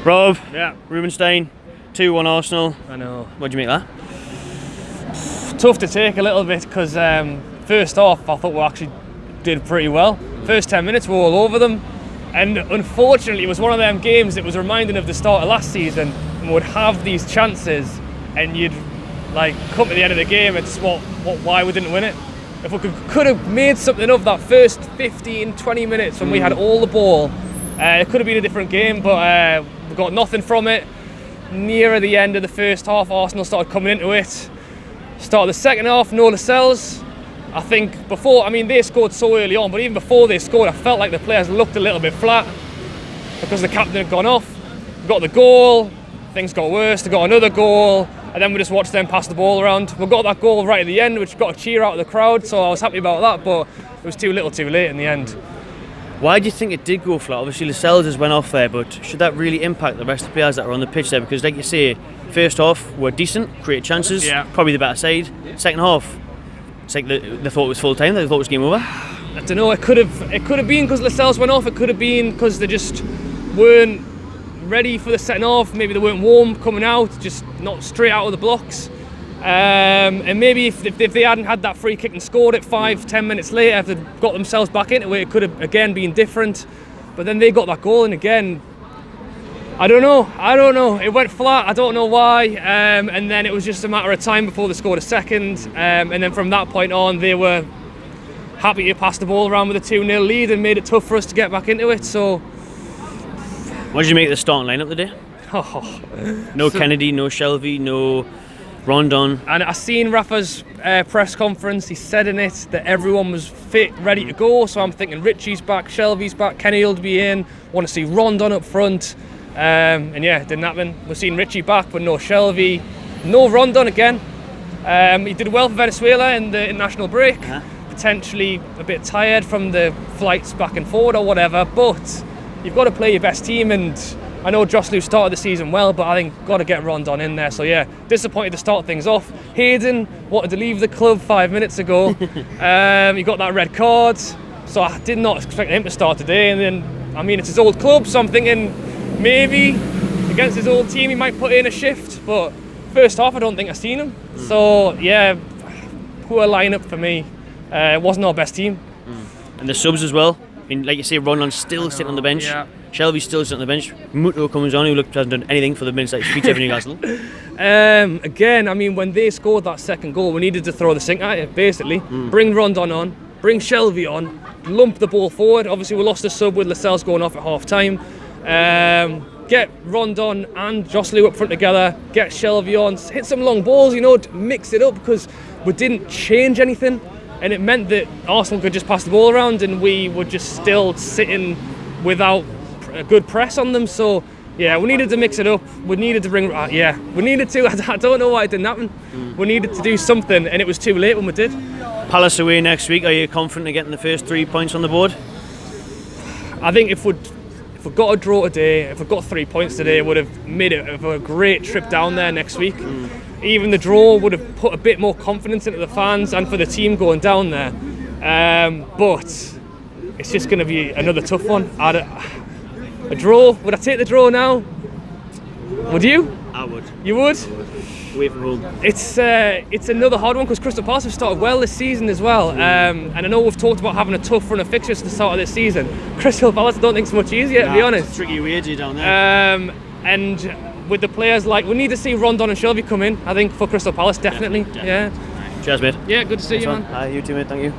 Rob, Yeah. Roobenstein, 2-1 Arsenal. I know. What do you make of that? Tough to take a little bit because first off, I thought we actually did pretty well. First 10 minutes, we were all over them. And unfortunately, it was one of them games that was reminding of the start of last season, and would have these chances, and you'd come to the end of the game and why we didn't win it. If we could have made something of that first 15, 20 minutes when we had all the ball, it could have been a different game, but we got nothing from it. Nearer the end of the first half, Arsenal started coming into it. Start of the second half, no Lascelles. I think they scored so early on, but even before they scored, I felt like the players looked a little bit flat because the captain had gone off. We got the goal, things got worse, they got another goal, and then we just watched them pass the ball around. We got that goal right at the end, which got a cheer out of the crowd, so I was happy about that, but it was too little too late in the end. Why do you think it did go flat? Obviously, Lascelles has went off there, but should that really impact the rest of the players that are on the pitch there? Because, like you say, first half were decent, created chances, probably the better side. Second half, it's like they thought it was full time, they thought it was game over. I don't know. It could have been because Lascelles went off. It could have been because they just weren't ready for the second half. Maybe they weren't warm coming out, just not straight out of the blocks. And maybe if they hadn't had that free kick and scored it 5-10 minutes later, if they'd got themselves back into it, it could have again been different. But then they got that goal, and again, I don't know. It went flat. I don't know why. And then it was just a matter of time before they scored a second. And then from that point on, they were happy to pass the ball around with a 2-0 lead and made it tough for us to get back into it. So, what did you make of the starting lineup today? No Kennedy, no Shelvey, no Rondon. And I seen Rafa's press conference. He said in it that everyone was fit, ready to go. So I'm thinking Richie's back, Shelvey's back, Kenny will be in. Want to see Rondon up front. And yeah, it didn't happen. We've seen Richie back, but no Shelvey, no Rondon again. He did well for Venezuela in the international break. Potentially a bit tired from the flights back and forward or whatever, but you've got to play your best team, and I know Joslu started the season well, but I think got to get Rondon in there. So yeah, disappointed to start things off. Hayden wanted to leave the club 5 minutes ago. He got that red card, so I did not expect him to start today. And then, it's his old club, so I'm thinking maybe against his old team he might put in a shift, but first half I don't think I've seen him. So yeah, poor lineup for me. It wasn't our best team. And the subs as well. Like you say, Rondon's still sitting on the bench. Shelvey's still sitting on the bench. Muto comes on, who hasn't done anything for the minutes that he's featured in Newcastle. Again, when they scored that second goal, we needed to throw the sink at it, basically. Bring Rondon on, bring Shelvey on, lump the ball forward. Obviously, we lost the sub with Lascelles going off at half time. Get Rondon and Joslu up front together, get Shelvey on, hit some long balls, mix it up, because we didn't change anything. And it meant that Arsenal could just pass the ball around and we were just still sitting without a good press on them. So, yeah, we needed to mix it up. We needed to bring... we needed to. I don't know why it didn't happen. We needed to do something, and it was too late when we did. Palace away next week. Are you confident of getting the first 3 points on the board? I think if we got a draw today, if we got 3 points today, it would have made it a great trip down there next week. Even the draw would have put a bit more confidence into the fans and for the team going down there. But it's just going to be another tough one. A draw? Would I take the draw now? Would you? I would. You would? Away from home. It's another hard one because Crystal Palace have started well this season as well. And I know we've talked about having a tough run of fixtures at the start of this season. Crystal Palace I don't think it's much easier, to be honest. It's a tricky wager down there. And with the players, we need to see Rondon and Shelvey come in, I think, for Crystal Palace, definitely. Yeah. Cheers, mate. Yeah, good to see you, man. You too, mate. Thank you.